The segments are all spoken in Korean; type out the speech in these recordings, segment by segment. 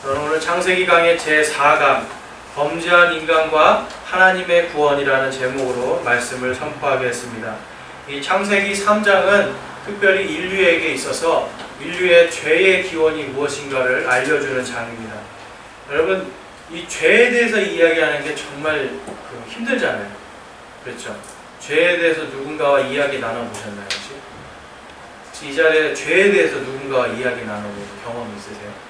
저는 오늘 창세기 강의 제4강 범죄한 인간과 하나님의 구원이라는 제목으로 말씀을 선포하겠습니다. 이 창세기 3장은 특별히 인류에게 있어서 인류의 죄의 기원이 무엇인가를 알려주는 장입니다. 여러분, 이 죄에 대해서 이야기하는 게 정말 힘들잖아요. 그렇죠? 죄에 대해서 누군가와 이야기 나눠보셨나요? 혹시? 이 자리에 죄에 대해서 누군가와 이야기 나눠본 경험 있으세요?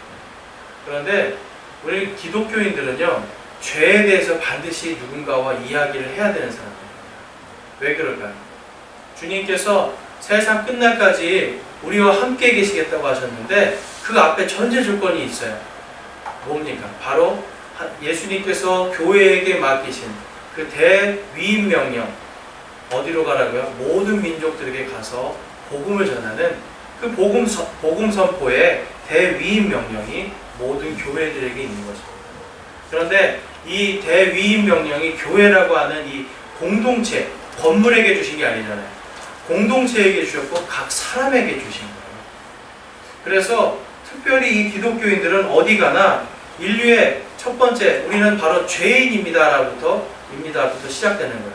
그런데 우리 기독교인들은요, 죄에 대해서 반드시 누군가와 이야기를 해야 되는 사람입니다. 왜 그럴까요? 주님께서 세상 끝날까지 우리와 함께 계시겠다고 하셨는데 그 앞에 전제 조건이 있어요. 뭡니까? 바로 예수님께서 교회에게 맡기신 그 대위임 명령, 어디로 가라고요? 모든 민족들에게 가서 복음을 전하는 그 복음 선포의 대위임 명령이 모든 교회들에게 있는 것입니다. 그런데 이 대위임 명령이 교회라고 하는 이 공동체, 건물에게 주신 게 아니잖아요. 공동체에게 주셨고 각 사람에게 주신 거예요. 그래서 특별히 이 기독교인들은 어디 가나 인류의 첫 번째, 우리는 바로 죄인입니다부터 시작되는 거예요.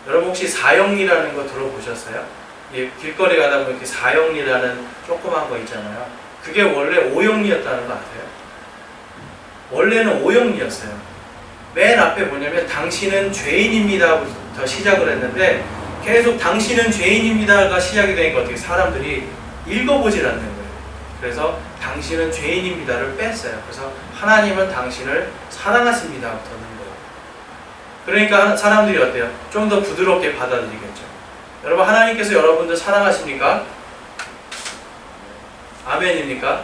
여러분 혹시 사형리라는 거 들어보셨어요? 길거리 가다 보면 이렇게 사형리라는 조그만 거 있잖아요. 그게 원래 오형리였다는 거 아세요? 원래는 오형리였어요. 맨 앞에 뭐냐면 당신은 죄인입니다부터 시작을 했는데 계속 당신은 죄인입니다가 시작이 되니까 어떻게 사람들이 읽어보질 않는 거예요. 그래서 당신은 죄인입니다를 뺐어요. 그래서 하나님은 당신을 사랑하십니다부터 넣은 거예요. 그러니까 사람들이 어때요? 좀 더 부드럽게 받아들이겠죠. 여러분, 하나님께서 여러분들 사랑하십니까? 아멘입니까?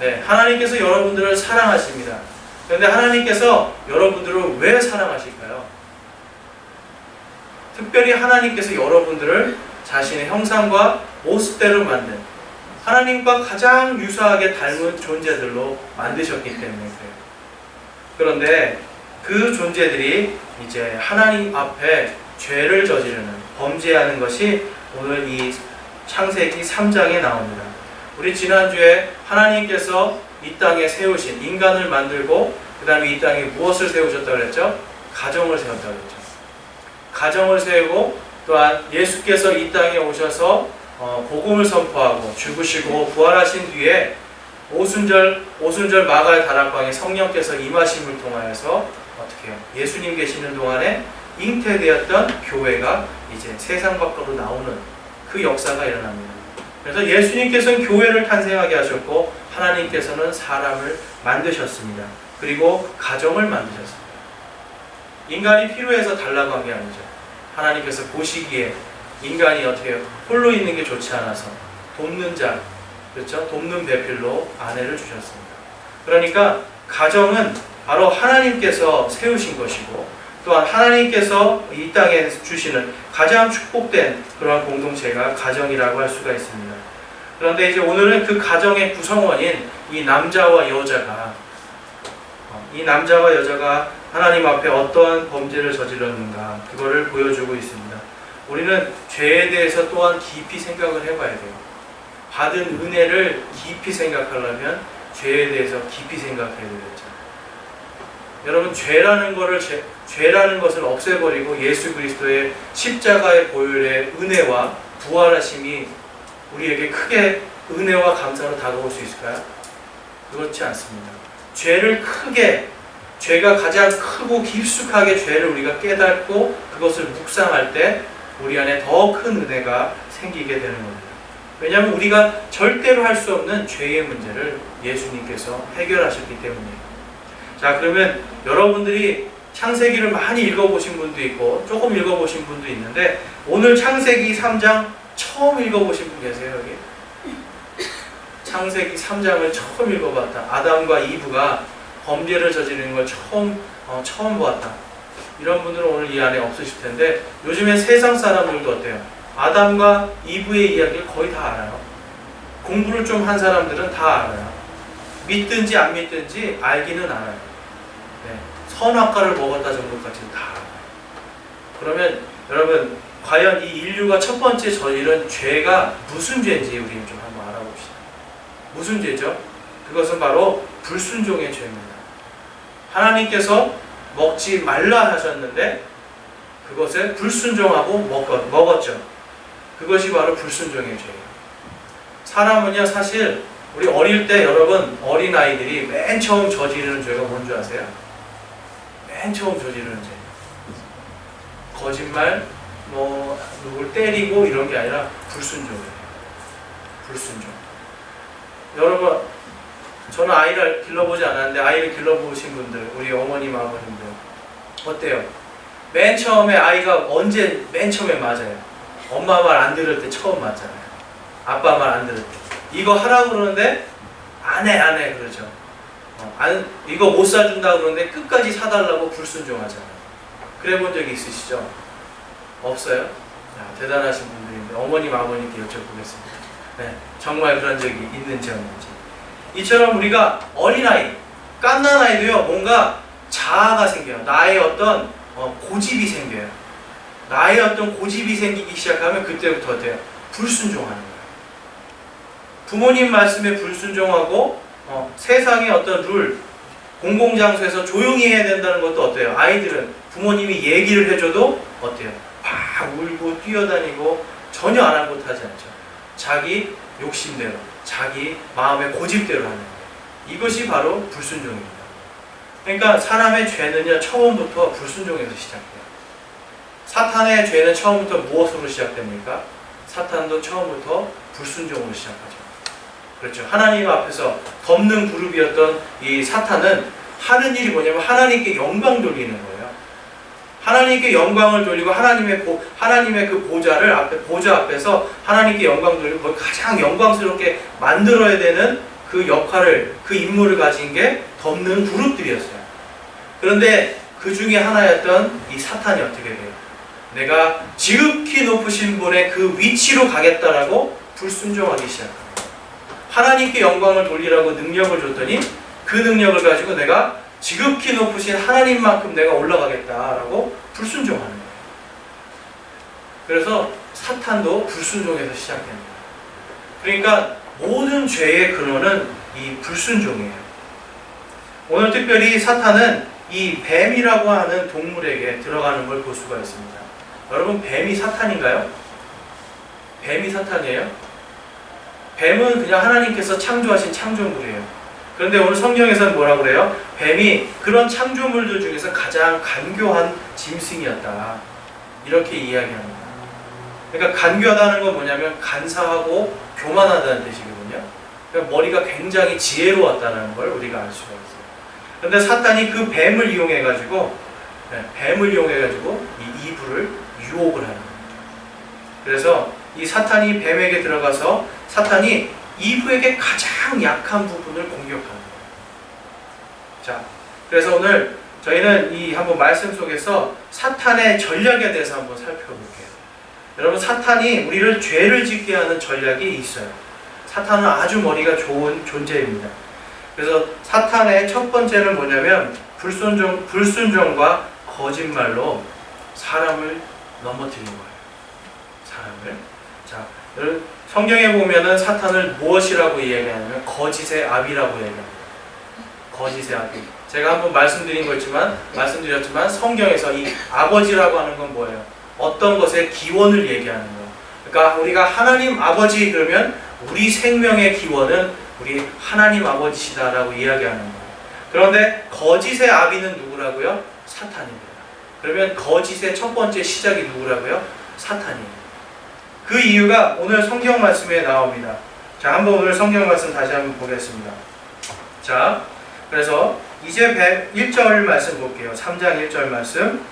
네, 하나님께서 여러분들을 사랑하십니다. 그런데 하나님께서 여러분들을 왜 사랑하실까요? 특별히 하나님께서 여러분들을 자신의 형상과 모습대로 만든 하나님과 가장 유사하게 닮은 존재들로 만드셨기 때문에 그래요. 그런데 그 존재들이 이제 하나님 앞에 죄를 저지르는, 범죄하는 것이 오늘 이 창세기 3장에 나옵니다. 우리 지난주에 하나님께서 이 땅에 세우신, 인간을 만들고 그 다음에 이 땅에 무엇을 세우셨다고 그랬죠? 가정을 세웠다고 그랬죠. 가정을 세우고 또한 예수께서 이 땅에 오셔서 복음을 선포하고 죽으시고 부활하신 뒤에 오순절 마가의 다락방에 성령께서 임하심을 통하여서 어떻게 해요? 예수님 계시는 동안에 잉태되었던 교회가 이제 세상 밖으로 나오는 그 역사가 일어납니다. 그래서 예수님께서는 교회를 탄생하게 하셨고 하나님께서는 사람을 만드셨습니다. 그리고 가정을 만드셨습니다. 인간이 필요해서 달라고 한 게 아니죠. 하나님께서 보시기에 인간이 어떻게 해요? 홀로 있는 게 좋지 않아서 돕는 자, 그렇죠? 돕는 배필로 아내를 주셨습니다. 그러니까 가정은 바로 하나님께서 세우신 것이고 또한 하나님께서 이 땅에 주시는 가장 축복된 그러한 공동체가 가정이라고 할 수가 있습니다. 그런데 이제 오늘은 그 가정의 구성원인 이 남자와 여자가 하나님 앞에 어떠한 범죄를 저질렀는가 그거를 보여주고 있습니다. 우리는 죄에 대해서 또한 깊이 생각을 해봐야 돼요. 받은 은혜를 깊이 생각하려면 죄에 대해서 깊이 생각해야 되겠죠. 여러분, 죄라는 것을 없애버리고 예수 그리스도의 십자가의 보혈의 은혜와 부활하심이 우리에게 크게 은혜와 감사로 다가올 수 있을까요? 그렇지 않습니다. 죄가 가장 크고 깊숙하게 죄를 우리가 깨닫고 그것을 묵상할 때 우리 안에 더 큰 은혜가 생기게 되는 겁니다. 왜냐하면 우리가 절대로 할 수 없는 죄의 문제를 예수님께서 해결하셨기 때문이에요. 자, 그러면 여러분들이 창세기를 많이 읽어보신 분도 있고 조금 읽어보신 분도 있는데 오늘 창세기 3장 처음 읽어보신 분 계세요, 여기? 창세기 3장을 처음 읽어봤다. 아담과 이브가 범죄를 저지르는 걸 처음 보았다. 이런 분들은 오늘 이 안에 없으실 텐데 요즘에 세상 사람들도 어때요? 아담과 이브의 이야기를 거의 다 알아요. 공부를 좀 한 사람들은 다 알아요. 믿든지 안 믿든지 알기는 알아요. 네. 선악과를 먹었다 정도까지는 다 알아요. 그러면 여러분, 과연 이 인류가 첫 번째 저지른 죄가 무슨 죄인지 우리는 좀 한번 알아봅시다. 무슨 죄죠? 그것은 바로 불순종의 죄입니다. 하나님께서 먹지 말라 하셨는데 그것에 불순종하고 먹었죠. 그것이 바로 불순종의 죄예요. 사람은요, 사실 우리 어릴 때 여러분 어린아이들이 맨 처음 저지르는 죄가 뭔지 아세요? 맨 처음 저지르는 죄. 거짓말, 누굴 때리고 이런 게 아니라 불순종이에요. 불순종. 여러분, 저는 아이를 길러보지 않았는데 아이를 길러보신 분들, 우리 어머님, 아버님들 어때요? 맨 처음에 아이가 언제 맨 처음에 맞아요? 엄마 말 안 들을 때 처음 맞잖아요. 아빠 말 안 들을 때. 이거 하라고 그러는데 안 해 그러죠. 이거 못 사준다고 그러는데 끝까지 사달라고 불순종하잖아요. 그래 본 적이 있으시죠? 없어요? 대단하신 분들인데 어머님, 아버님께 여쭤보겠습니다. 네, 정말 그런 적이 있는지 없는지. 이처럼 우리가 어린아이, 갓난아이도요, 뭔가 자아가 생겨요. 나의 어떤 고집이 생겨요. 나의 어떤 고집이 생기기 시작하면 그때부터 어때요? 불순종하는 거예요. 부모님 말씀에 불순종하고 세상의 어떤 룰, 공공장소에서 조용히 해야 된다는 것도 어때요? 아이들은 부모님이 얘기를 해줘도 어때요? 막 울고 뛰어다니고 전혀 아랑곳하지 않죠. 자기 욕심대로, 자기 마음의 고집대로 하는 거예요. 이것이 바로 불순종입니다. 그러니까 사람의 죄는요, 처음부터 불순종에서 시작돼요. 사탄의 죄는 처음부터 무엇으로 시작됩니까? 사탄도 처음부터 불순종으로 시작하죠. 그렇죠. 하나님 앞에서 덮는 그룹이었던 이 사탄은 하는 일이 뭐냐면 하나님께 영광 돌리는 거예요. 하나님께 영광을 돌리고 하나님의 그 보좌 앞에서 하나님께 영광 돌리고 가장 영광스럽게 만들어야 되는 그 역할을, 그 임무를 가진 게 덮는 그룹들이었어요. 그런데 그 중에 하나였던 이 사탄이 어떻게 돼요? 내가 지극히 높으신 분의 그 위치로 가겠다라고 불순종하기 시작합니다. 하나님께 영광을 돌리라고 능력을 줬더니 그 능력을 가지고 내가 지극히 높으신 하나님만큼 내가 올라가겠다라고 불순종하는 거예요. 그래서 사탄도 불순종에서 시작됩니다. 그러니까 모든 죄의 근원은 이 불순종이에요. 오늘 특별히 사탄은 이 뱀이라고 하는 동물에게 들어가는 걸 볼 수가 있습니다. 여러분, 뱀이 사탄인가요? 뱀이 사탄이에요? 뱀은 그냥 하나님께서 창조하신 창조물이에요. 그런데 오늘 성경에서는 뭐라고 그래요? 뱀이 그런 창조물들 중에서 가장 간교한 짐승이었다. 이렇게 이야기합니다. 그러니까 간교하다는 건 뭐냐면 간사하고 교만하다는 뜻이거든요. 그러니까 머리가 굉장히 지혜로웠다는 걸 우리가 알 수가 있어요. 그런데 사탄이 그 뱀을 이용해가지고 이 이브를 유혹을 하는 거예요. 그래서 이 사탄이 뱀에게 들어가서 사탄이 이브에게 가장 약한 부분을 공격하는 거예요. 자, 그래서 오늘 저희는 이 한번 말씀 속에서 사탄의 전략에 대해서 한번 살펴볼게요. 여러분, 사탄이 우리를 죄를 짓게 하는 전략이 있어요. 사탄은 아주 머리가 좋은 존재입니다. 그래서 사탄의 첫 번째는 뭐냐면 불순종과 거짓말로 사람을 넘어뜨리는 거예요. 사람을. 자, 여러분, 성경에 보면은 사탄을 무엇이라고 이야기하냐면 거짓의 아비라고 얘기합니다. 거짓의 아비. 제가 한번 말씀드렸지만 성경에서 이 아버지라고 하는 건 뭐예요? 어떤 것의 기원을 얘기하는 거예요. 그러니까 우리가 하나님 아버지 그러면 우리 생명의 기원은 우리 하나님 아버지시다라고 이야기하는 거예요. 그런데 거짓의 아비는 누구라고요? 사탄입니다. 그러면 거짓의 첫 번째 시작이 누구라고요? 사탄이에요. 그 이유가 오늘 성경 말씀에 나옵니다. 자, 한번 오늘 성경 말씀 다시 한번 보겠습니다. 자, 그래서 이제 1절 말씀 볼게요. 3장 1절 말씀.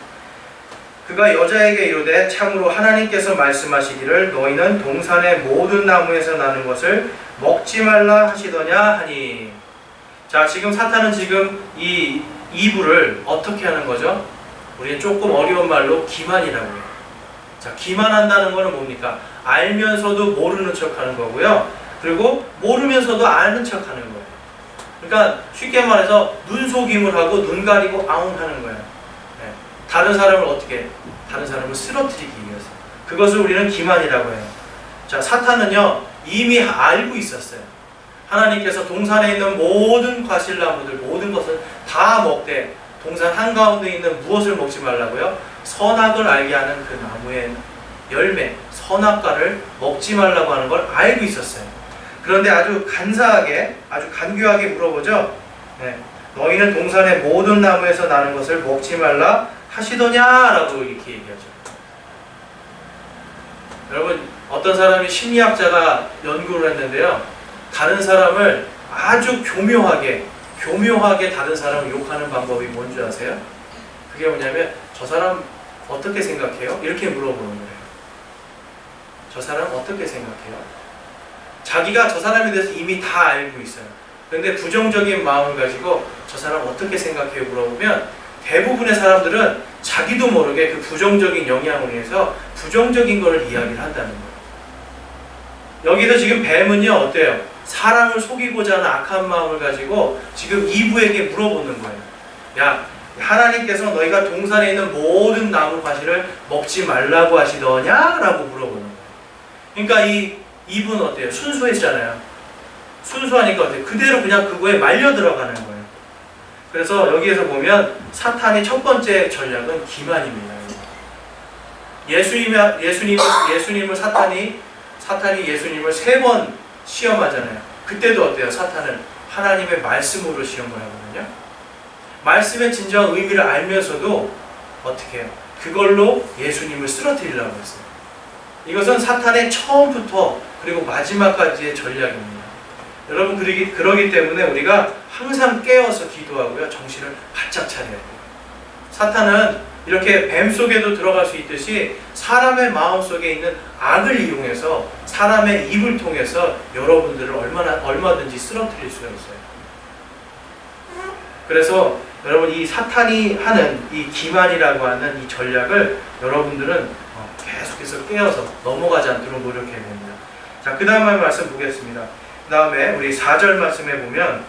그가 여자에게 이르되 참으로 하나님께서 말씀하시기를 너희는 동산의 모든 나무에서 나는 것을 먹지 말라 하시더냐 하니. 자, 지금 사탄은 지금 이 이브를 어떻게 하는 거죠? 우리는 조금 어려운 말로 기만이라고 해요. 자, 기만한다는 것은 뭡니까? 알면서도 모르는 척 하는 거고요. 그리고 모르면서도 아는 척 하는 거예요. 그러니까 쉽게 말해서 눈속임을 하고 눈 가리고 아웅 하는 거예요. 네. 다른 사람을 쓰러뜨리기 위해서. 그것을 우리는 기만이라고 해요. 자, 사탄은요, 이미 알고 있었어요. 하나님께서 동산에 있는 모든 과실나무들, 모든 것을 다 먹되 동산 한가운데 있는 무엇을 먹지 말라고요? 선악을 알게 하는 그 나무의 열매, 선악과를 먹지 말라고 하는 걸 알고 있었어요. 그런데 아주 간사하게, 아주 간교하게 물어보죠. 네. 너희는 동산의 모든 나무에서 나는 것을 먹지 말라 하시더냐라고 이렇게 얘기하죠. 여러분, 어떤 사람이 심리학자가 연구를 했는데요, 다른 사람을 아주 교묘하게 다른 사람을 욕하는 방법이 뭔지 아세요? 그게 뭐냐면, 저 사람 어떻게 생각해요? 이렇게 물어보는 거예요. 저 사람 어떻게 생각해요? 자기가 저 사람에 대해서 이미 다 알고 있어요. 그런데 부정적인 마음을 가지고 저 사람 어떻게 생각해요? 물어보면 대부분의 사람들은 자기도 모르게 그 부정적인 영향을 위해서 부정적인 것을 이야기를 한다는 거예요. 여기서 지금 뱀은요, 어때요? 사람을 속이고자 하는 악한 마음을 가지고 지금 이브에게 물어보는 거예요. 야, 하나님께서 너희가 동산에 있는 모든 나무 과실을 먹지 말라고 하시더냐? 라고 물어보는 거예요. 그러니까 이 이브는 어때요? 순수했잖아요. 순수하니까 어때요? 그대로 그냥 그거에 말려 들어가는 거예요. 그래서 여기에서 보면 사탄의 첫 번째 전략은 기만입니다. 예수님을 사탄이 예수님을 3번 시험하잖아요. 그때도 어때요? 사탄은 하나님의 말씀으로 시험을 하거든요. 말씀의 진정한 의미를 알면서도 어떻게 해요? 그걸로 예수님을 쓰러뜨리려고 했어요. 이것은 사탄의 처음부터 그리고 마지막까지의 전략입니다. 여러분, 그러기 때문에 우리가 항상 깨어서 기도하고요, 정신을 바짝 차려야 돼요. 사탄은 이렇게 뱀 속에도 들어갈 수 있듯이 사람의 마음 속에 있는 악을 이용해서 사람의 입을 통해서 여러분들을 얼마든지 쓰러뜨릴 수가 있어요. 그래서 여러분, 이 사탄이 하는 이 기만이라고 하는 이 전략을 여러분들은 계속해서 깨어서 넘어가지 않도록 노력해야 됩니다. 자, 그 다음 말씀 보겠습니다. 그 다음에 우리 4절 말씀에 보면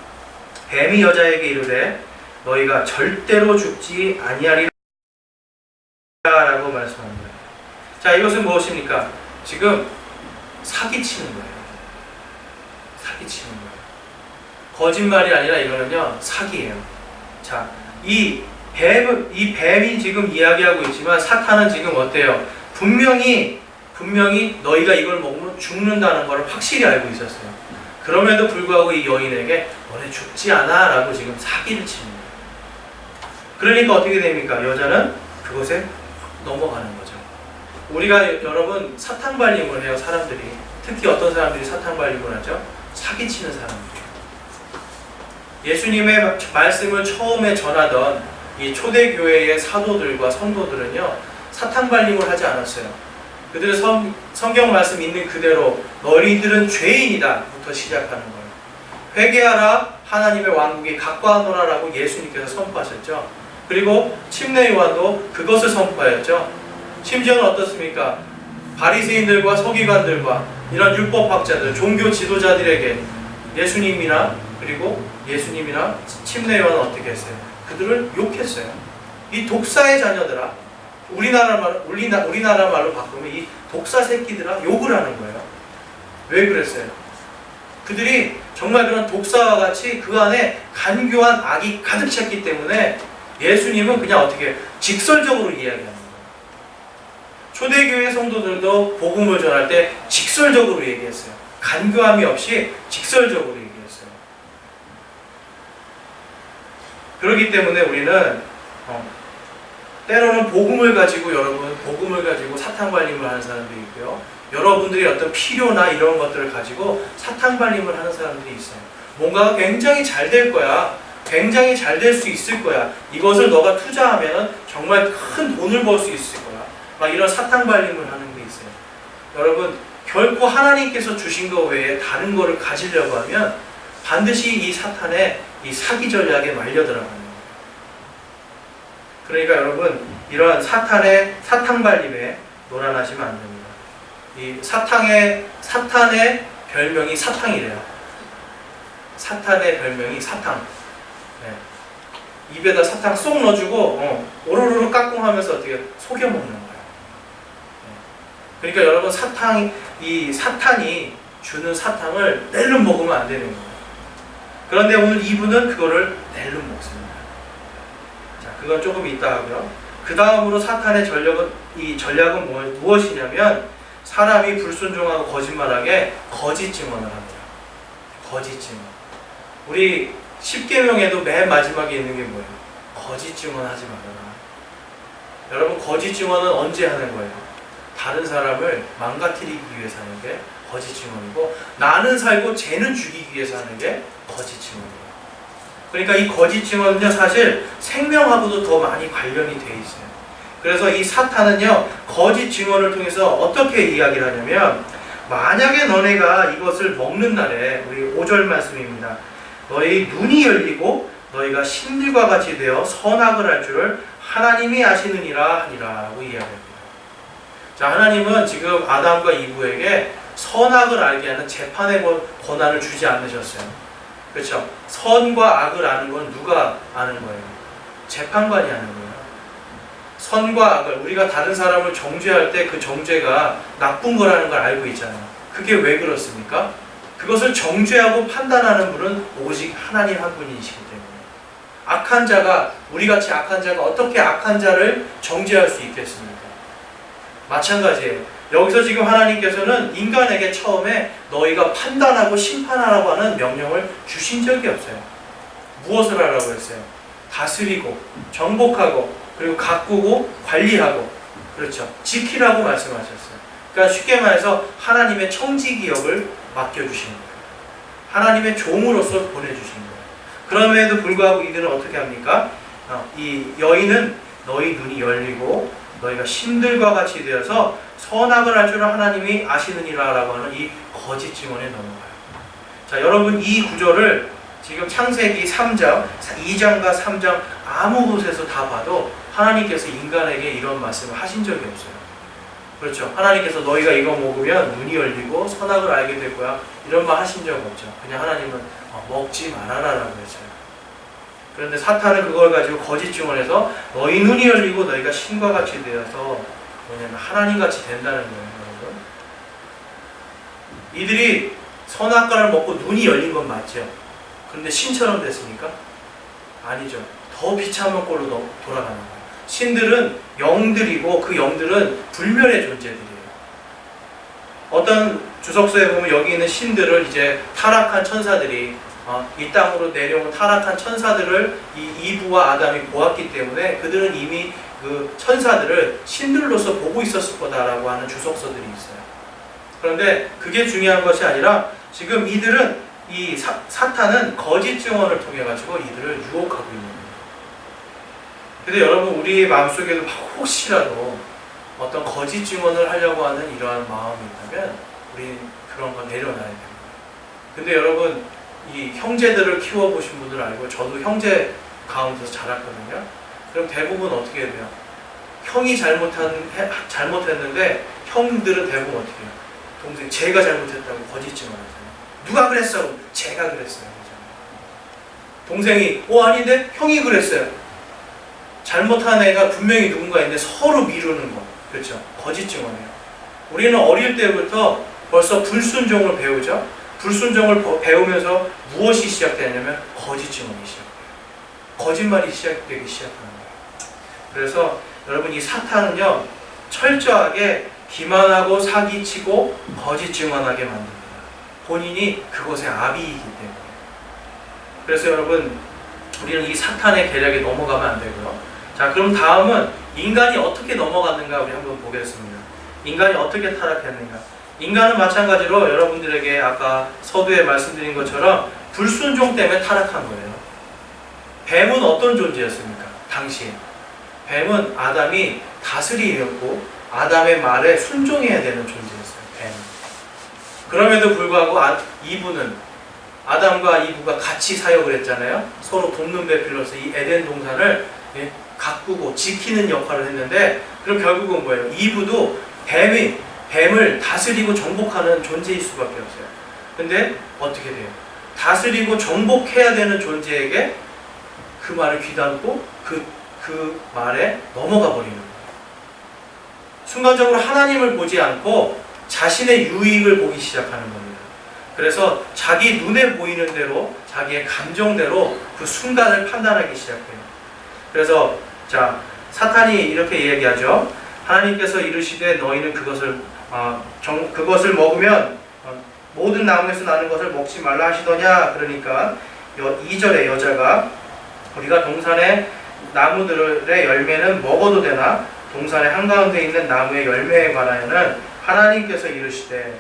뱀이 여자에게 이르되 너희가 절대로 죽지 아니하리라 라고 말씀합니다. 자, 이것은 무엇입니까? 지금 사기치는 거예요. 사기치는 거예요. 거짓말이 아니라 이거는요, 사기예요. 자, 이 뱀이 지금 이야기하고 있지만 사탄은 지금 어때요? 분명히 너희가 이걸 먹으면 죽는다는 걸 확실히 알고 있었어요. 그럼에도 불구하고 이 여인에게 너네 죽지 않아 라고 지금 사기를 치는 거예요. 그러니까 어떻게 됩니까? 여자는 그것에 넘어가는 거죠. 우리가 여러분 사탕발림을 해요. 사람들이, 특히 어떤 사람들이 사탕발림을 하죠? 사기치는 사람들이에요. 예수님의 말씀을 처음에 전하던 이 초대교회의 사도들과 성도들은요, 사탕발림을 하지 않았어요. 그들은 성경 말씀 있는 그대로 너희들은 죄인이다 부터 시작하는 거예요. 회개하라, 하나님의 왕국이 가까우노라 라고 예수님께서 선포하셨죠. 그리고 침례 요한도 그것을 선포하였죠. 심지어는 어떻습니까? 바리새인들과 서기관들과 이런 율법학자들, 종교 지도자들에게 예수님이나 침례 요한은 어떻게 했어요? 그들을 욕했어요. 이 독사의 자녀들아, 우리나라 말로 바꾸면 이 독사 새끼들아, 욕을 하는 거예요. 왜 그랬어요? 그들이 정말 그런 독사와 같이 그 안에 간교한 악이 가득 찼기 때문에 예수님은 그냥 어떻게 직설적으로 이야기하는 거예요. 초대교회 성도들도 복음을 전할 때 직설적으로 얘기했어요. 간교함이 없이 직설적으로 얘기했어요. 그렇기 때문에 우리는 때로는 복음을 가지고 사탕발림을 하는 사람들이 있고요. 여러분들이 어떤 필요나 이런 것들을 가지고 사탕발림을 하는 사람들이 있어요. 뭔가가 굉장히 잘 될 거야. 굉장히 잘 될 수 있을 거야. 이것을 너가 투자하면 정말 큰 돈을 벌 수 있을 거야. 막 이런 사탕발림을 하는 게 있어요. 여러분, 결코 하나님께서 주신 것 외에 다른 거를 가지려고 하면 반드시 이 사탄의 이 사기 전략에 말려 들어가는 거예요. 그러니까 여러분, 이러한 사탄의 사탕발림에 놀아나시면 안 됩니다. 이 사탄의 별명이 사탕이래요. 사탄의 별명이 사탕. 네. 입에다 사탕 쏙 넣어주고 오로로로 깍꿍 하면서 어떻게 속여먹는 거예요. 네. 그러니까 여러분, 사탄이 주는 사탕을 낼름 먹으면 안 되는 거예요. 그런데 오늘 이브는 그거를 낼름 먹습니다. 자, 그건 조금 이따 하고요. 그 다음으로 사탄의 전략은 무엇이냐면 사람이 불순종하고 거짓말하게 거짓 증언을 합니다. 거짓 증언. 우리 10계명에도 맨 마지막에 있는 게 뭐예요? 거짓 증언하지 말아라. 여러분, 거짓 증언은 언제 하는 거예요? 다른 사람을 망가뜨리기 위해서 하는 게 거짓 증언이고, 나는 살고 쟤는 죽이기 위해서 하는 게 거짓 증언이에요. 그러니까 이 거짓 증언은요, 사실 생명하고도 더 많이 관련이 돼 있어요. 그래서 이 사탄은요, 거짓 증언을 통해서 어떻게 이야기를 하냐면, 만약에 너네가 이것을 먹는 날에, 우리 5절 말씀입니다. 너희 눈이 열리고 너희가 신들과 같이 되어 선악을 할 줄을 하나님이 아시느니라 하니라고 이야기합니다. 자, 하나님은 지금 아담과 이브에게 선악을 알게 하는 재판의 권한을 주지 않으셨어요. 그렇죠? 선과 악을 아는 건 누가 아는 거예요? 재판관이 아는 거예요. 선과 악을, 우리가 다른 사람을 정죄할 때 그 정죄가 나쁜 거라는 걸 알고 있잖아요. 그게 왜 그렇습니까? 그것을 정죄하고 판단하는 분은 오직 하나님 한 분이시기 때문에. 악한 자가, 우리같이 악한 자가 어떻게 악한 자를 정죄할 수 있겠습니까? 마찬가지예요. 여기서 지금 하나님께서는 인간에게 처음에 너희가 판단하고 심판하라고 하는 명령을 주신 적이 없어요. 무엇을 하라고 했어요? 다스리고 정복하고 그리고 가꾸고 관리하고, 그렇죠, 지키라고 말씀하셨어요. 그러니까 쉽게 말해서 하나님의 청지기역을 맡겨주신 거예요. 하나님의 종으로서 보내주신 거예요. 그럼에도 불구하고 이들은 어떻게 합니까? 이 여인은 너희 눈이 열리고 너희가 신들과 같이 되어서 선악을 할 줄을 하나님이 아시느니라 라고 하는 이 거짓 증언에 넘어가요. 자, 여러분, 이 구절을 지금 창세기 3장, 2장과 3장 아무 곳에서 다 봐도 하나님께서 인간에게 이런 말씀을 하신 적이 없어요. 그렇죠? 하나님께서 너희가 이거 먹으면 눈이 열리고 선악을 알게 될 거야, 이런 말 하신 적 없죠. 그냥 하나님은 먹지 말아라 라고 했어요. 그런데 사탄은 그걸 가지고 거짓 증언해서 너희 눈이 열리고 너희가 신과 같이 되어서 뭐냐면 하나님같이 된다는 거예요. 여러분, 이들이 선악과를 먹고 눈이 열린 건 맞죠? 그런데 신처럼 됐습니까? 아니죠. 더 비참한 꼴로 돌아가는 거예요. 신들은 영들이고 그 영들은 불멸의 존재들이에요. 어떤 주석서에 보면 여기 있는 신들을 이제 타락한 천사들이 이 땅으로 내려온 타락한 천사들을 이 이브와 아담이 보았기 때문에 그들은 이미 그 천사들을 신들로서 보고 있었을 거다라고 하는 주석서들이 있어요. 그런데 그게 중요한 것이 아니라 지금 이들은 이 사탄은 거짓 증언을 통해 가지고 이들을 유혹하고 있는 거예요. 근데 여러분, 우리 마음속에도 혹시라도 어떤 거짓 증언을 하려고 하는 이러한 마음이 있다면 우리 그런 거 내려놔야 됩니다. 근데 여러분, 이 형제들을 키워보신 분들 알고, 저도 형제 가운데서 자랐거든요. 그럼 대부분 어떻게 해요? 형이 잘못했는데 형들은 대부분 어떻게 해요? 동생, 제가 잘못했다고 거짓 증언하잖아요. 누가 그랬어? 제가 그랬어요. 동생이 아닌데 형이 그랬어요. 잘못한 애가 분명히 누군가 있는데 서로 미루는 거, 그렇죠? 거짓 증언이에요. 우리는 어릴 때부터 벌써 불순종을 배우죠. 불순종을 배우면서 무엇이 시작되냐면 거짓 증언이 시작돼요. 거짓말이 시작되기 시작하는 거예요. 그래서 여러분, 이 사탄은요, 철저하게 기만하고 사기치고 거짓 증언하게 만듭니다. 본인이 그것의 아비이기 때문에. 그래서 여러분, 우리는 이 사탄의 계략에 넘어가면 안 되고요. 자, 그럼 다음은 인간이 어떻게 넘어갔는가 우리 한번 보겠습니다. 인간이 어떻게 타락했는가. 인간은 마찬가지로 여러분들에게 아까 서두에 말씀드린 것처럼 불순종 때문에 타락한 거예요. 뱀은 어떤 존재였습니까? 당시에 뱀은 아담이 다스리였고 아담의 말에 순종해야 되는 존재였어요. 뱀은. 그럼에도 불구하고 이브는, 아담과 이브가 같이 사역을 했잖아요. 서로 돕는 배필로서 이 에덴 동산을 가꾸고 지키는 역할을 했는데, 그럼 결국은 뭐예요? 이브도 뱀을 다스리고 정복하는 존재일 수밖에 없어요. 근데 어떻게 돼요? 다스리고 정복해야 되는 존재에게 그 말을 귀담고 그 말에 넘어가 버리는 거예요. 순간적으로 하나님을 보지 않고 자신의 유익을 보기 시작하는 겁니다. 그래서 자기 눈에 보이는 대로 자기의 감정대로 그 순간을 판단하기 시작해요. 그래서 자, 사탄이 이렇게 얘기하죠. 하나님께서 이르시되 너희는 그것을 먹으면 모든 나무에서 나는 것을 먹지 말라 하시더냐. 그러니까 2절에 여자가 우리가 동산의 나무들의 열매는 먹어도 되나 동산의 한가운데 있는 나무의 열매에 관하여는 하나님께서 이르시되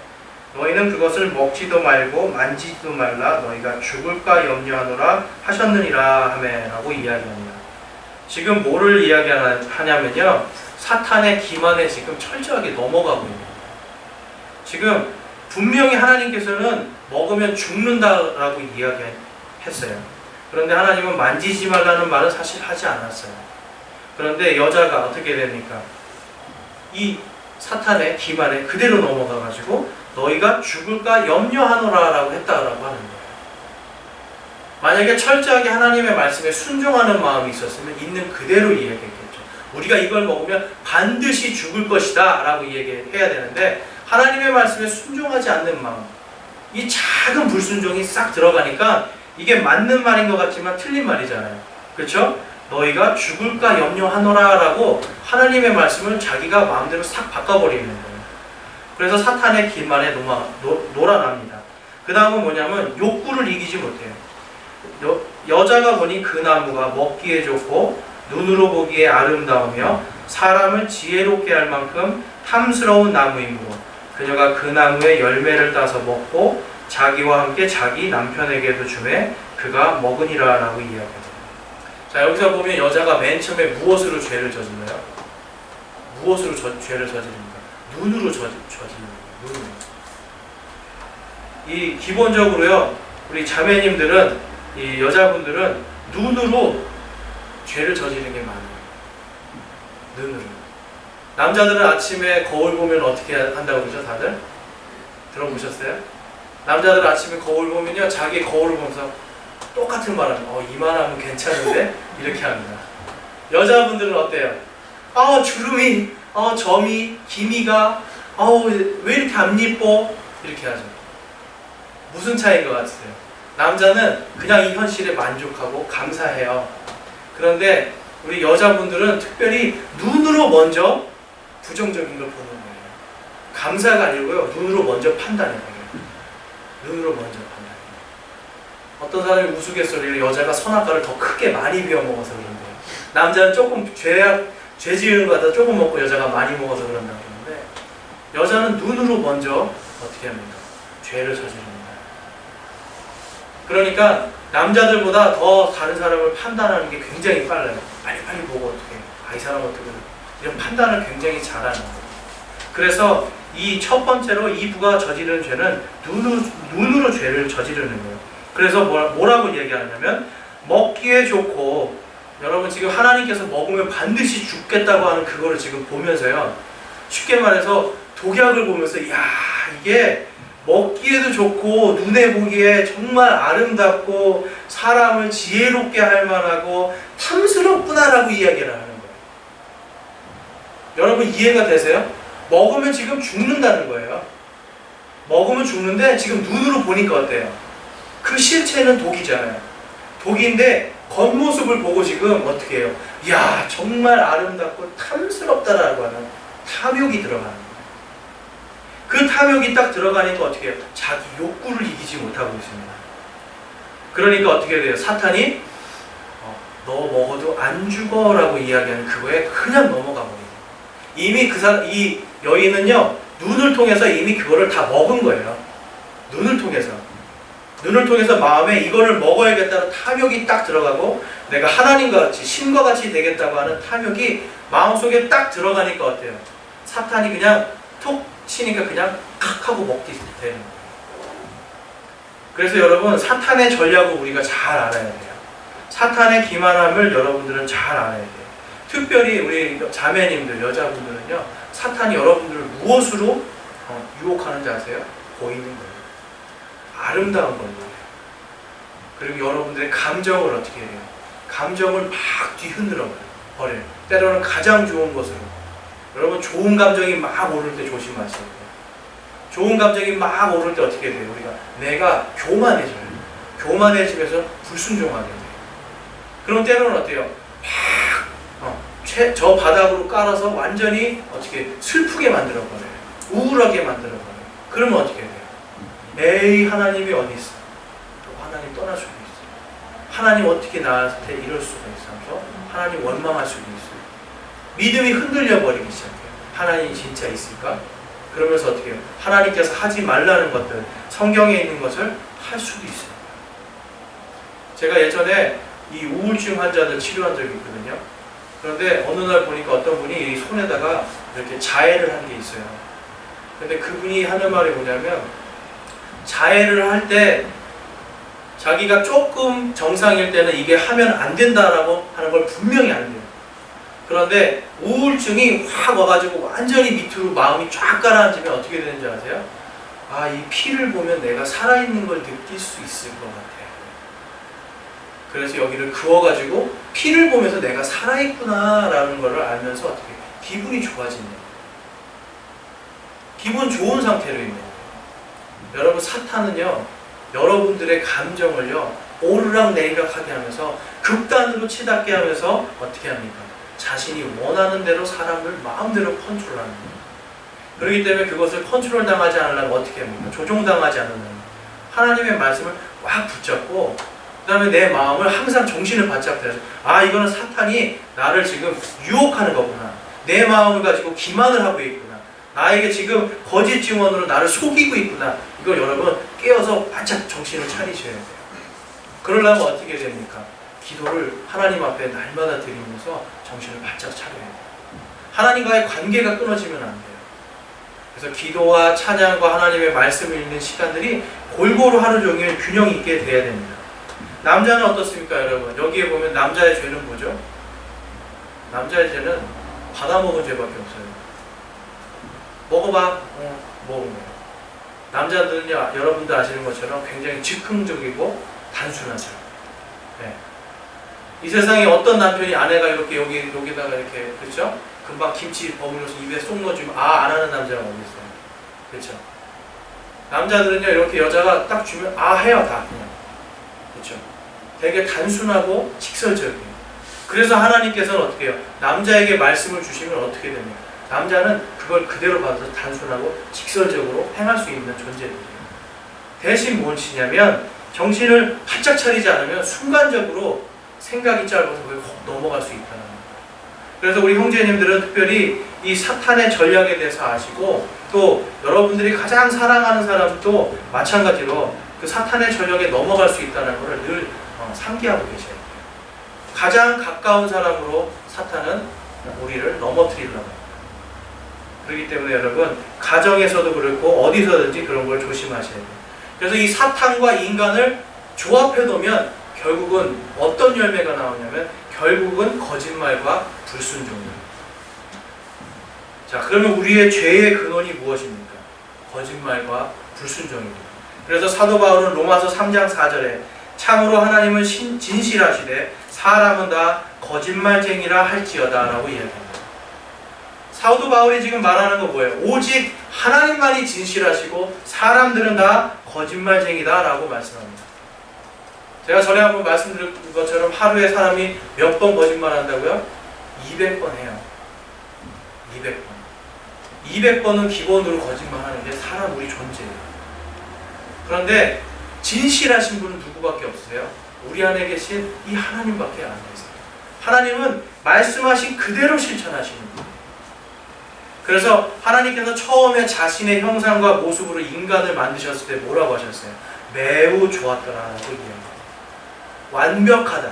너희는 그것을 먹지도 말고 만지지도 말라 너희가 죽을까 염려하노라 하셨느니라 하매라고 이야기합니다. 지금 뭐를 이야기하냐면요, 사탄의 기만에 지금 철저하게 넘어가고 있는 거예요. 지금 분명히 하나님께서는 먹으면 죽는다라고 이야기했어요. 그런데 하나님은 만지지 말라는 말은 사실 하지 않았어요. 그런데 여자가 어떻게 됩니까? 이 사탄의 기만에 그대로 넘어가가지고 너희가 죽을까 염려하노라 라고 했다라고 하는 거예요. 만약에 철저하게 하나님의 말씀에 순종하는 마음이 있었으면 있는 그대로 이야기했겠죠. 우리가 이걸 먹으면 반드시 죽을 것이다 라고 얘기해야 되는데 하나님의 말씀에 순종하지 않는 마음, 이 작은 불순종이 싹 들어가니까 이게 맞는 말인 것 같지만 틀린 말이잖아요. 그렇죠? 너희가 죽을까 염려하노라 라고 하나님의 말씀을 자기가 마음대로 싹 바꿔버리는 거예요. 그래서 사탄의 기만에 놀아납니다. 그 다음은 뭐냐면 욕구를 이기지 못해요. 여자가 보니 그 나무가 먹기에 좋고 눈으로 보기에 아름다우며 사람을 지혜롭게 할 만큼 탐스러운 나무이므로 그녀가 그 나무의 열매를 따서 먹고 자기와 함께 자기 남편에게도 주매 그가 먹으니라 라고 이야기합니다. 자, 여기서 보면 여자가 맨 처음에 무엇으로 죄를 저질러요? 무엇으로 죄를 저지릅니까? 눈으로 저지르는 거예요. 눈으로. 이 기본적으로요, 우리 자매님들은, 이 여자분들은 눈으로 죄를 저지르는 게 많아요. 눈으로. 남자들은 아침에 거울 보면 어떻게 한다고 그러죠, 다들? 들어보셨어요? 남자들은 아침에 거울 보면요, 자기 거울을 보면서 똑같은 말을 합니다. 이만하면 괜찮은데? 이렇게 합니다. 여자분들은 어때요? 주름이, 점이, 기미가, 왜 이렇게 안 예뻐? 이렇게 하죠. 무슨 차이인 것 같으세요? 남자는 그냥 이 현실에 만족하고 감사해요. 그런데 우리 여자분들은 특별히 눈으로 먼저 부정적인 걸 보는 거예요. 감사가 아니고요, 눈으로 먼저 판단해요. 눈으로 먼저 판단해요. 어떤 사람이 우스갯소리를 여자가 선악과를 더 크게 많이 비워먹어서 그런데요. 남자는 조금 죄 지은 거다 조금 먹고 여자가 많이 먹어서 그런다고 그러는데 여자는 눈으로 먼저 어떻게 합니까? 죄를 저지릅니다. 그러니까 남자들보다 더 다른 사람을 판단하는 게 굉장히 빨라요. 빨리 보고 어떻게 이 사람 어떻게 이런 판단을 굉장히 잘하는 거예요. 그래서 이 첫 번째로 이 부가 저지르는 죄는 눈으로 죄를 저지르는 거예요. 그래서 뭐라고 얘기하냐면 먹기에 좋고, 여러분 지금 하나님께서 먹으면 반드시 죽겠다고 하는 그거를 지금 보면서요, 쉽게 말해서 독약을 보면서 이게 먹기에도 좋고 눈에 보기에 정말 아름답고 사람을 지혜롭게 할 만하고 탐스럽구나라고 이야기를 하는 거예요. 여러분 이해가 되세요? 먹으면 지금 죽는다는 거예요. 먹으면 죽는데 지금 눈으로 보니까 어때요? 그 실체는 독이잖아요. 독인데 겉모습을 보고 지금 어떻게 해요? 정말 아름답고 탐스럽다라고 하는 탐욕이 들어가는 거예요. 그 탐욕이 딱 들어가니까 어떻게 해요? 자기 욕구를 이기지 못하고 있습니다. 그러니까 어떻게 돼요? 사탄이 너 먹어도 안 죽어 라고 이야기하는 그거에 그냥 넘어가 버려요. 이미 이 여인은요, 눈을 통해서 이미 그거를 다 먹은 거예요. 눈을 통해서 마음에 이거를 먹어야겠다는 탐욕이 딱 들어가고, 내가 하나님과 같이 신과 같이 되겠다고 하는 탐욕이 마음속에 딱 들어가니까 어때요? 사탄이 그냥 톡 치니까 그냥 칵 하고 먹게 되는 거예요. 그래서 여러분, 사탄의 전략을 우리가 잘 알아야 돼요. 사탄의 기만함을 여러분들은 잘 알아야 돼요. 특별히 우리 자매님들, 여자분들은요, 사탄이 여러분들을 무엇으로 유혹하는지 아세요? 보이는 거예요. 아름다운 걸로. 그리고 여러분들의 감정을 어떻게 해요? 감정을 막 뒤흔들어 버려요. 때로는 가장 좋은 것으로. 여러분 좋은 감정이 막 오를 때 조심하셔야 돼요. 좋은 감정이 막 오를 때 어떻게 돼요? 우리가 내가 교만해져요. 교만해지면서 불순종하게 돼요. 그럼 때로는 어때요? 저 바닥으로 깔아서 완전히 어떻게 슬프게 만들어버려요. 우울하게 만들어버려요. 그러면 어떻게 돼요? 에이, 하나님이 어디 있어? 또 하나님 떠날 수도 있어요. 하나님 어떻게 나한테 이럴 수가 있어? 하나님 원망할 수도 있어요. 믿음이 흔들려 버리기 시작해요. 하나님이 진짜 있을까? 그러면서 어떻게 해요? 하나님께서 하지 말라는 것들, 성경에 있는 것을 할 수도 있어요. 제가 예전에 이 우울증 환자들 치료한 적이 있거든요. 그런데 어느 날 보니까 어떤 분이 손에다가 이렇게 자해를 한 게 있어요. 근데 그분이 하는 말이 뭐냐면, 자해를 할 때 자기가 조금 정상일 때는 이게 하면 안 된다라고 하는 걸 분명히 알아요. 그런데 우울증이 확 와가지고 완전히 밑으로 마음이 쫙 가라앉으면 어떻게 되는지 아세요? 아, 이 피를 보면 내가 살아있는 걸 느낄 수 있을 것 같아요. 그래서 여기를 그어가지고 피를 보면서 내가 살아있구나라는 걸 알면서 어떻게 기분이 좋아진다. 기분 좋은 상태로 있는 거예요. 여러분, 사탄은요, 여러분들의 감정을요, 오르락 내리락하게 하면서 극단으로 치닫게 하면서 어떻게 합니까? 자신이 원하는 대로 사람을 마음대로 컨트롤하는 거예요. 그렇기 때문에 그것을 컨트롤 당하지 않으려면 어떻게 합니까? 조종당하지 않으려면 하나님의 말씀을 꽉 붙잡고, 그 다음에 내 마음을 항상 정신을 바짝 들여서, 아, 이거는 사탄이 나를 지금 유혹하는 거구나. 내 마음을 가지고 기만을 하고 있구나. 나에게 지금 거짓 증언으로 나를 속이고 있구나. 이걸 여러분 깨어서 바짝 정신을 차리셔야 돼요. 그러려면 어떻게 됩니까? 기도를 하나님 앞에 날마다 드리면서 정신을 바짝 차려야 돼요. 하나님과의 관계가 끊어지면 안 돼요. 그래서 기도와 찬양과 하나님의 말씀을 읽는 시간들이 골고루 하루 종일 균형 있게 돼야 됩니다. 남자는 어떻습니까, 여러분? 여기에 보면 남자의 죄는 뭐죠? 남자의 죄는 받아먹은 죄밖에 없어요. 먹어봐. 먹은 거예요. 남자들은요, 여러분도 아시는 것처럼 굉장히 즉흥적이고 단순하죠. 네. 이 세상에 어떤 남편이 아내가 이렇게 여기다가 이렇게, 그렇죠? 금방 김치 버무려서 입에 쏙 넣어주면 안 하는 남자가 어디 있어요? 그렇죠? 남자들은요, 이렇게 여자가 딱 주면 해요, 다 그냥. 그렇죠? 되게 단순하고 직설적이에요. 그래서 하나님께서는 어떻게 해요? 남자에게 말씀을 주시면 어떻게 됩니까? 남자는 그걸 그대로 받아서 단순하고 직설적으로 행할 수 있는 존재들이에요. 대신 무엇이냐면, 정신을 바짝 차리지 않으면 순간적으로 생각이 짧아서 그게 확 넘어갈 수 있다는 거예요. 그래서 우리 형제님들은 특별히 이 사탄의 전략에 대해서 아시고, 또 여러분들이 가장 사랑하는 사람도 마찬가지로 그 사탄의 전략에 넘어갈 수 있다는 것을 늘 상기하고 계셔야 돼요. 가장 가까운 사람으로 사탄은 우리를 넘어뜨리려고 합니다. 그렇기 때문에 여러분, 가정에서도 그렇고 어디서든지 그런 걸 조심하셔야 돼요. 그래서 이 사탄과 인간을 조합해 놓으면 결국은 어떤 열매가 나오냐면, 결국은 거짓말과 불순종이에요. 자, 그러면 우리의 죄의 근원이 무엇입니까? 거짓말과 불순종입니다. 그래서 사도 바울은 로마서 3장 4절에 참으로 하나님은 진실하시되 사람은 다 거짓말쟁이라 할지어다 라고 이야기합니다. 사도 바울이 지금 말하는 거 뭐예요? 오직 하나님만이 진실하시고 사람들은 다 거짓말쟁이다 라고 말씀합니다. 제가 전에 한번 말씀드린 것처럼 하루에 사람이 몇 번 거짓말 한다고요? 200번 해요. 200번. 200번은 기본으로 거짓말 하는 게 사람 우리 존재예요. 그런데 진실하신 분은 누구밖에 없으세요? 우리 안에 계신 이 하나님밖에 안 계세요. 하나님은 말씀하신 그대로 실천하시는 분이에요. 그래서 하나님께서 처음에 자신의 형상과 모습으로 인간을 만드셨을 때 뭐라고 하셨어요? 매우 좋았더라라고 이야기합니다. 완벽하다.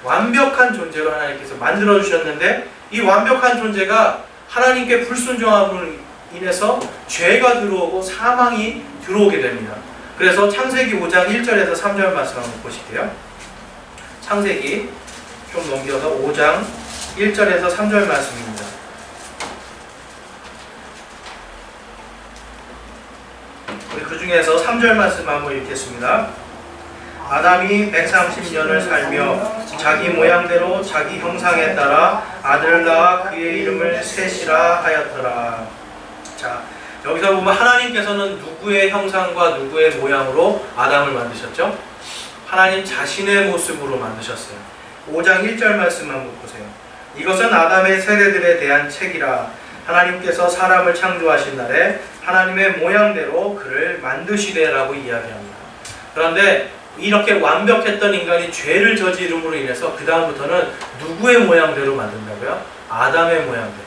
완벽한 존재로 하나님께서 만들어주셨는데, 이 완벽한 존재가 하나님께 불순종함으로 인해서 죄가 들어오고 사망이 들어오게 됩니다. 그래서 창세기 5장 1절에서 3절 말씀 한번 보실게요. 창세기 좀 넘겨서 5장 1절에서 3절 말씀입니다. 우리 그 중에서 3절 말씀 한번 읽겠습니다. 아담이 130년을 살며 자기 모양대로 자기 형상에 따라 아들을 낳아 그의 이름을 셋이라 하였더라. 자, 여기서 보면 하나님께서는 누구의 형상과 누구의 모양으로 아담을 만드셨죠? 하나님 자신의 모습으로 만드셨어요. 5장 1절 말씀 한번 보세요. 이것은 아담의 세대들에 대한 책이라. 하나님께서 사람을 창조하신 날에 하나님의 모양대로 그를 만드시되라고 이야기합니다. 그런데 이렇게 완벽했던 인간이 죄를 저지름으로 인해서 그 다음부터는 누구의 모양대로 만든다고요? 아담의 모양대로.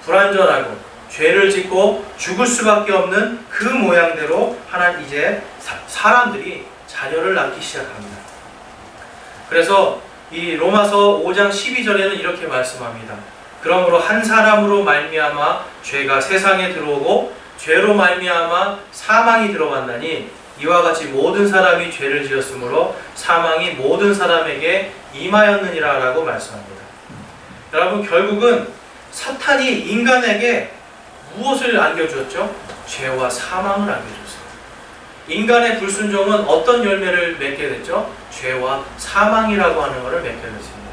불완전하고 죄를 짓고 죽을 수밖에 없는 그 모양대로 하나님 이제 사람들이 자녀를 낳기 시작합니다. 그래서 이 로마서 5장 12절에는 이렇게 말씀합니다. 그러므로 한 사람으로 말미암아 죄가 세상에 들어오고 죄로 말미암아 사망이 들어왔나니 이와 같이 모든 사람이 죄를 지었으므로 사망이 모든 사람에게 임하였느니라 라고 말씀합니다. 여러분, 결국은 사탄이 인간에게 무엇을 안겨주었죠? 죄와 사망을 안겨줬어요. 인간의 불순종은 어떤 열매를 맺게 됐죠? 죄와 사망이라고 하는 것을 맺게 됐습니다.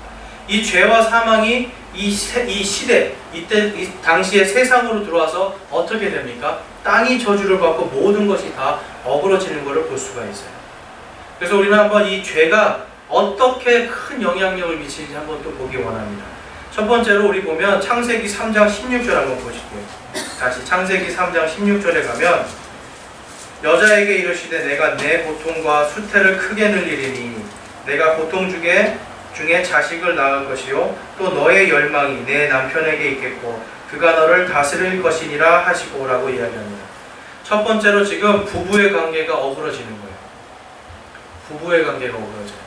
이 죄와 사망이 이 시대, 이 당시에 세상으로 들어와서 어떻게 됩니까? 땅이 저주를 받고 모든 것이 다 어그러지는 것을 볼 수가 있어요. 그래서 우리는 한번 이 죄가 어떻게 큰 영향력을 미치는지 한번 또 보기 원합니다. 첫 번째로 우리 보면 창세기 3장 16절 한번 보실게요. 다시 창세기 3장 16절에 가면 여자에게 이르시되 내가 내 고통과 수태를 크게 늘리리니 내가 고통 중에 자식을 낳을 것이요 또 너의 열망이 내 남편에게 있겠고 그가 너를 다스릴 것이니라 하시고 라고 이야기합니다. 첫 번째로 지금 부부의 관계가 어그러지는 거예요. 부부의 관계가 어그러져요.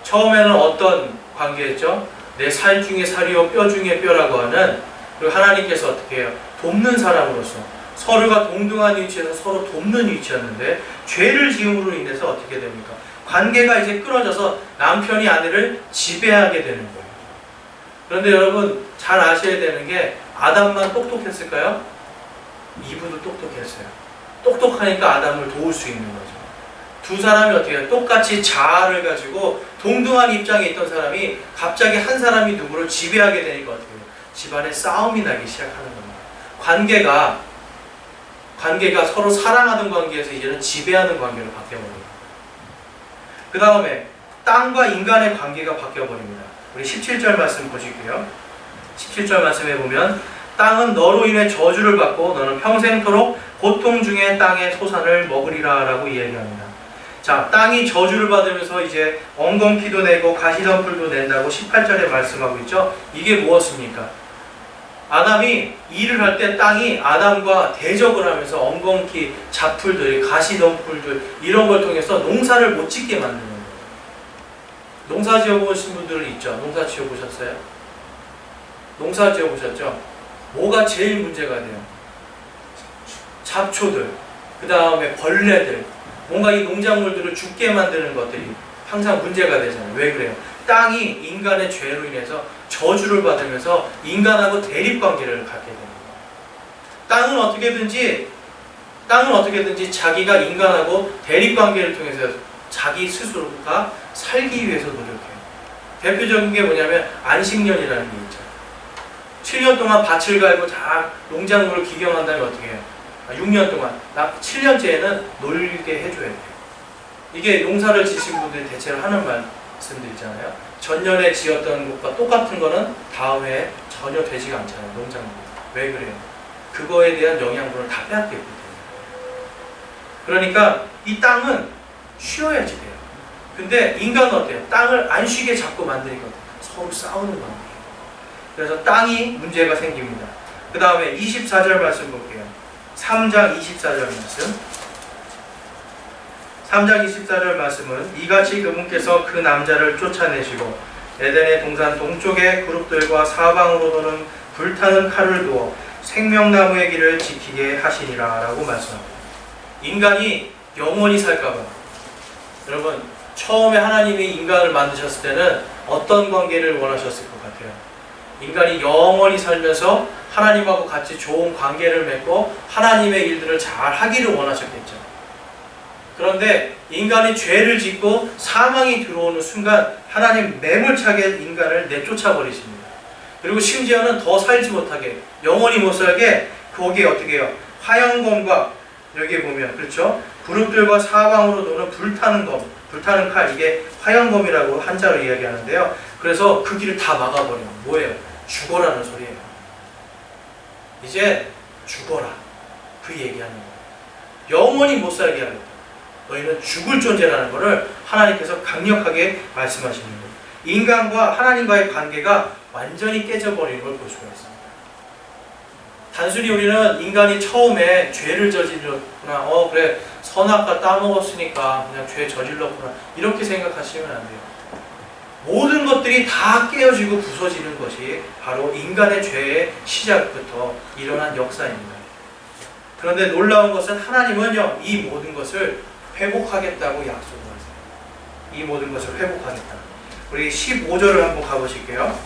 처음에는 어떤 관계였죠? 내 살 중에 살이요 뼈 중에 뼈라고 하는, 그리고 하나님께서 어떻게 해요? 돕는 사람으로서 서로가 동등한 위치에서 서로 돕는 위치였는데 죄를 지음으로 인해서 어떻게 됩니까? 관계가 이제 끊어져서 남편이 아내를 지배하게 되는 거예요. 그런데 여러분 잘 아셔야 되는 게 아담만 똑똑했을까요? 이브도 똑똑했어요. 똑똑하니까 아담을 도울 수 있는 거죠. 두 사람이 어떻게 해요? 똑같이 자아를 가지고 동등한 입장에 있던 사람이 갑자기 한 사람이 누구를 지배하게 되니까 어떻게 해요? 집안에 싸움이 나기 시작하는 겁니다. 관계가 서로 사랑하던 관계에서 이제는 지배하는 관계로 바뀌어버립니다. 그 다음에 땅과 인간의 관계가 바뀌어버립니다. 우리 17절 말씀 보실게요. 17절 말씀에 보면 땅은 너로 인해 저주를 받고 너는 평생토록 고통 중에 땅의 소산을 먹으리라 라고 이야기합니다. 자, 땅이 저주를 받으면서 이제 엉겅퀴도 내고 가시덤불도 낸다고 18절에 말씀하고 있죠. 이게 무엇입니까? 아담이 일을 할 때 땅이 아담과 대적을 하면서 엉겅퀴, 잡풀들, 가시덤불들 이런 걸 통해서 농사를 못 짓게 만드는 거예요. 농사 지어보신 분들은 있죠? 농사 지어보셨어요? 농사 지어보셨죠? 뭐가 제일 문제가 돼요? 잡초들, 그 다음에 벌레들, 뭔가 이 농작물들을 죽게 만드는 것들이 항상 문제가 되잖아요. 왜 그래요? 땅이 인간의 죄로 인해서 저주를 받으면서 인간하고 대립관계를 갖게 됩니다. 땅은 어떻게든지 자기가 인간하고 대립관계를 통해서 자기 스스로가 살기 위해서 노력해요. 대표적인 게 뭐냐면 안식년이라는 게 있죠. 7년 동안 밭을 갈고 다 농작물을 기경한 다음에 어떻게 해요? 6년 동안, 7년째에는 놀게 해줘야 돼요. 이게 농사를 지신 분들이 대체로 하는 말씀들 있잖아요. 전년에 지었던 것과 똑같은 거는 다음 해에 전혀 되지가 않잖아요. 농작물. 왜 그래요? 그거에 대한 영양분을 다 빼앗겼기 때문에. 그러니까 이 땅은 쉬어야지 돼요. 근데 인간은 어때요? 땅을 안 쉬게 자꾸 만드니까 서로 싸우는 관계예요. 그래서 땅이 문제가 생깁니다. 그 다음에 24절 말씀 볼게요. 3장 24절 말씀. 3장 24절 말씀은 이같이 그분께서 그 남자를 쫓아내시고 에덴의 동산 동쪽의 그룹들과 사방으로 도는 불타는 칼을 두어 생명나무의 길을 지키게 하시니라 라고 말씀합니다. 인간이 영원히 살까봐. 여러분 처음에 하나님이 인간을 만드셨을 때는 어떤 관계를 원하셨을 것 같아요? 인간이 영원히 살면서 하나님하고 같이 좋은 관계를 맺고 하나님의 일들을 잘 하기를 원하셨겠죠. 그런데 인간이 죄를 짓고 사망이 들어오는 순간 하나님 매몰차게 인간을 내쫓아 버리십니다. 그리고 심지어는 더 살지 못하게, 영원히 못 살게 거기에 어떻게 해요? 화영검과 여기에 보면 그렇죠? 그룹들과 사방으로 도는 불타는 검, 불타는 칼, 이게 화영검이라고 한자로 이야기하는데요. 그래서 그 길을 다 막아버려요. 뭐예요? 죽어라는 소리예요. 이제 죽어라. 그 얘기하는 거예요. 영원히 못 살게 하겠다. 너희는 죽을 존재라는 것을 하나님께서 강력하게 말씀하시는 거예요. 인간과 하나님과의 관계가 완전히 깨져버리는 걸 볼 수가 있습니다. 단순히 우리는 인간이 처음에 죄를 저질렀구나, 그래 선악과 따먹었으니까 그냥 죄 저질렀구나, 이렇게 생각하시면 안 돼요. 모든 것들이 다 깨어지고 부서지는 것이 바로 인간의 죄의 시작부터 일어난 역사입니다. 그런데 놀라운 것은 하나님은요, 이 모든 것을 회복하겠다고 약속을 하세요. 이 모든 것을 회복하겠다. 우리 15절을 한번 가보실게요.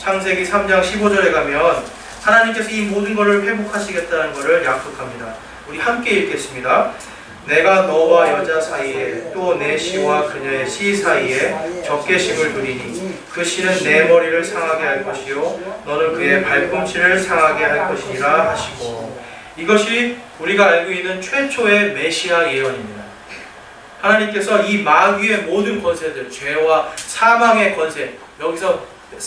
창세기 3장 15절에 가면 하나님께서 이 모든 것을 회복하시겠다는 것을 약속합니다. 우리 함께 읽겠습니다. 내가 너와 여자 사이에 또 내 씨와 그녀의 씨 사이에 적개심을 두리니 그 씨는 내 머리를 상하게 할 것이요 너는 그의 발꿈치를 상하게 할 것이니라 하시고, 이것이 우리가 알고 있는 최초의 메시아 예언입니다. 하나님께서 이 마귀의 모든 권세들, 죄와 사망의 권세, 여기서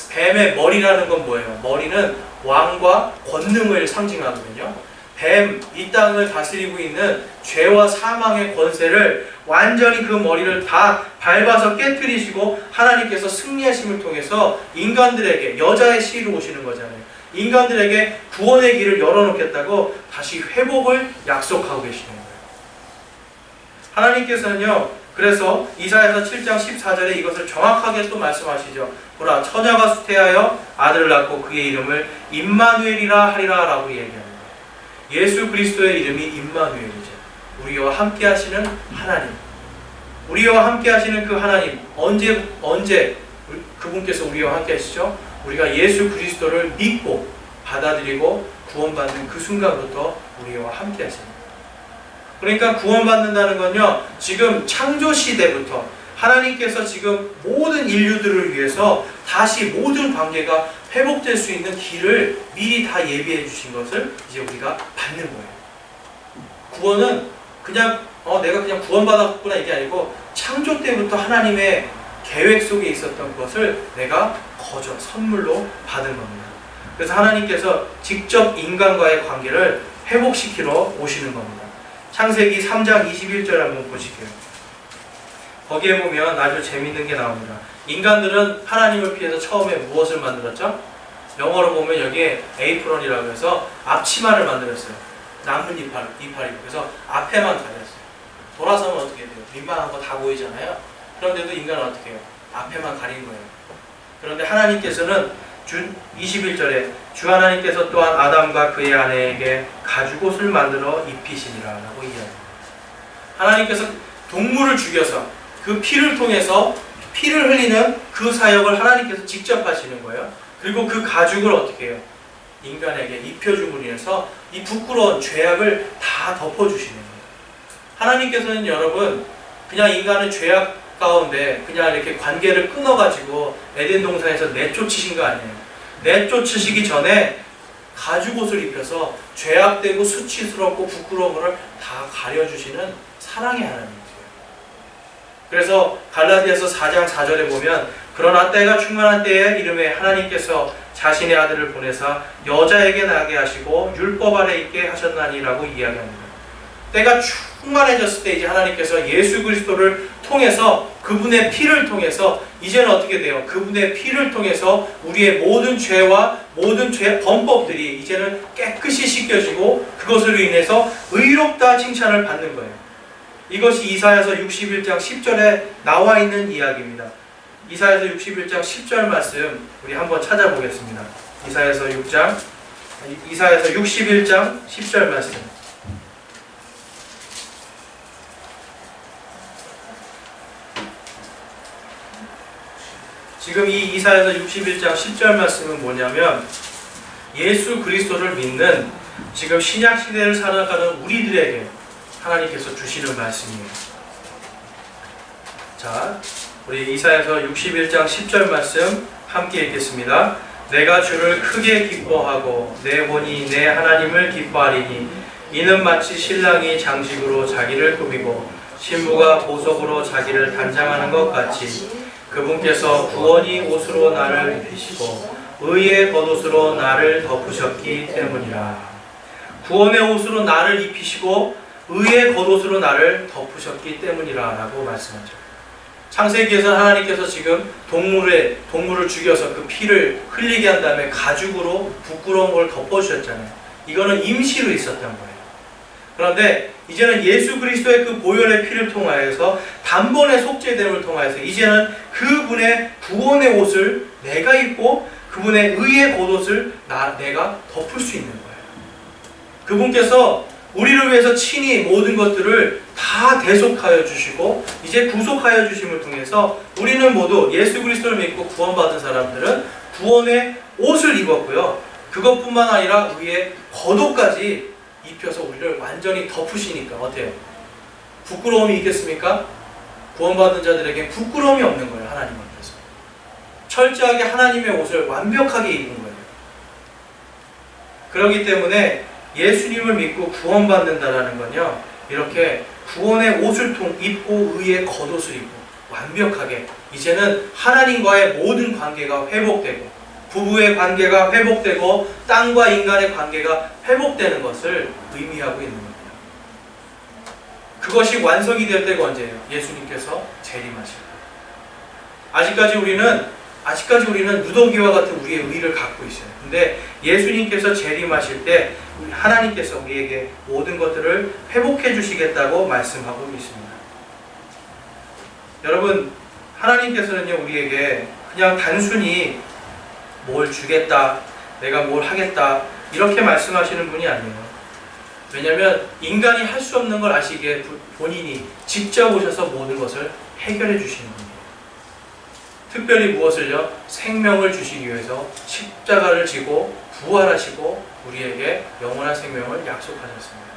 뱀의 머리라는 건 뭐예요? 머리는 왕과 권능을 상징하거든요. 뱀, 이 땅을 다스리고 있는 죄와 사망의 권세를 완전히 그 머리를 다 밟아서 깨뜨리시고 하나님께서 승리하심을 통해서 인간들에게, 여자의 씨로 오시는 거잖아요. 인간들에게 구원의 길을 열어놓겠다고 다시 회복을 약속하고 계시는 거예요. 하나님께서는요, 그래서 이사야서 7장 14절에 이것을 정확하게 또 말씀하시죠. 보라, 처녀가 수태하여 아들을 낳고 그의 이름을 임마누엘이라 하리라 라고 얘기합니다. 예수 그리스도의 이름이 임마누엘이죠. 우리와 함께 하시는 하나님. 우리와 함께 하시는 그 하나님. 언제 그분께서 우리와 함께 하시죠? 우리가 예수 그리스도를 믿고 받아들이고 구원받는 그 순간부터 우리와 함께 하십니다. 그러니까 구원받는다는 건요, 지금 창조 시대부터 하나님께서 지금 모든 인류들을 위해서 다시 모든 관계가 회복될 수 있는 길을 미리 다 예비해 주신 것을 이제 우리가 받는 거예요. 구원은 그냥 내가 그냥 구원받았구나 이게 아니고 창조 때부터 하나님의 계획 속에 있었던 것을 내가 거저 선물로 받은 겁니다. 그래서 하나님께서 직접 인간과의 관계를 회복시키러 오시는 겁니다. 창세기 3장 21절 한번 보실게요. 거기에 보면 아주 재밌는 게 나옵니다. 인간들은 하나님을 피해서 처음에 무엇을 만들었죠? 영어로 보면 여기에 에이프론이라고 해서 앞치마를 만들었어요. 나뭇 이파리고. 그래서 앞에만 가렸어요. 돌아서면 어떻게 돼요? 민망한 거 다 보이잖아요. 그런데도 인간은 어떻게 해요? 앞에만 가린 거예요. 그런데 하나님께서는 21절에 주 하나님께서 또한 아담과 그의 아내에게 가죽옷을 만들어 입히시니라 라고 이야기합니다. 하나님께서 동물을 죽여서 그 피를 통해서 피를 흘리는 그 사역을 하나님께서 직접 하시는 거예요. 그리고 그 가죽을 어떻게 해요? 인간에게 입혀줌으로 인해서 이 부끄러운 죄악을 다 덮어주시는 거예요. 하나님께서는 여러분 그냥 인간은 죄악 가운데 그냥 이렇게 관계를 끊어가지고 에덴 동산에서 내쫓으신 거 아니에요. 내쫓으시기 전에 가죽옷을 입혀서 죄악되고 수치스럽고 부끄러운 것을 다 가려주시는 사랑의 하나님이세요. 그래서 갈라디아서 4장 4절에 보면 그러나 때가 충만한 때에 이름에 하나님께서 자신의 아들을 보내사 여자에게 나게 하시고 율법 아래 있게 하셨나니라고 이야기합니다. 때가 충만해졌을 때 이제 하나님께서 예수 그리스도를 통해서 그분의 피를 통해서 이제는 어떻게 돼요? 그분의 피를 통해서 우리의 모든 죄와 모든 죄 범법들이 이제는 깨끗이 씻겨지고 그것으로 인해서 의롭다 칭찬을 받는 거예요. 이것이 이사야서 61장 10절에 나와 있는 이야기입니다. 이사야서 61장 10절 말씀 우리 한번 찾아보겠습니다. 이사야서 61장 10절 말씀. 지금 이 이사야서 61장 10절 말씀은 뭐냐면 예수 그리스도를 믿는 지금 신약 시대를 살아가는 우리들에게 하나님께서 주시는 말씀이에요. 자, 우리 이사야서 61장 10절 말씀 함께 읽겠습니다. 내가 주를 크게 기뻐하고 내 혼이 내 하나님을 기뻐하리니 이는 마치 신랑이 장식으로 자기를 꾸미고 신부가 보석으로 자기를 단장하는 것 같이 그분께서 구원의 옷으로 나를 입히시고 의의 겉옷으로 나를 덮으셨기 때문이라. 구원의 옷으로 나를 입히시고 의의 겉옷으로 나를 덮으셨기 때문이라 라고 말씀하죠. 창세기에서 하나님께서 지금 동물을 죽여서 그 피를 흘리게 한 다음에 가죽으로 부끄러운 걸 덮어주셨잖아요. 이거는 임시로 있었던 거예요. 그런데 이제는 예수 그리스도의 그 보혈의 피를 통하여서 단번에 속죄됨을 통하여서 이제는 그분의 구원의 옷을 내가 입고 그분의 의의 겉옷을 내가 덮을 수 있는 거예요. 그분께서 우리를 위해서 친히 모든 것들을 다 대속하여 주시고 이제 구속하여 주심을 통해서 우리는 모두 예수 그리스도를 믿고 구원받은 사람들은 구원의 옷을 입었고요. 그것뿐만 아니라 위에 겉옷까지 입혀서 우리를 완전히 덮으시니까 어때요? 부끄러움이 있겠습니까? 구원받은 자들에게 부끄러움이 없는 거예요. 하나님 앞에서 철저하게 하나님의 옷을 완벽하게 입은 거예요. 그렇기 때문에 예수님을 믿고 구원받는다라는 건요, 이렇게 구원의 옷을 입고 의의 겉옷을 입고 완벽하게 이제는 하나님과의 모든 관계가 회복되고 부부의 관계가 회복되고 땅과 인간의 관계가 회복되는 것을 의미하고 있는 겁니다. 그것이 완성이 될 때가 언제예요? 예수님께서 재림하실 때. 아직까지 우리는 누더기와 같은 우리의 의를 갖고 있어요. 근데 예수님께서 재림하실 때 하나님께서 우리에게 모든 것들을 회복해 주시겠다고 말씀하고 있습니다. 여러분, 하나님께서는요, 우리에게 그냥 단순히 뭘 주겠다, 내가 뭘 하겠다 이렇게 말씀하시는 분이 아니에요. 왜냐하면 인간이 할 수 없는 걸 아시기에 본인이 직접 오셔서 모든 것을 해결해 주시는 분이에요. 특별히 무엇을요? 생명을 주시기 위해서 십자가를 지고 부활하시고 우리에게 영원한 생명을 약속하셨습니다.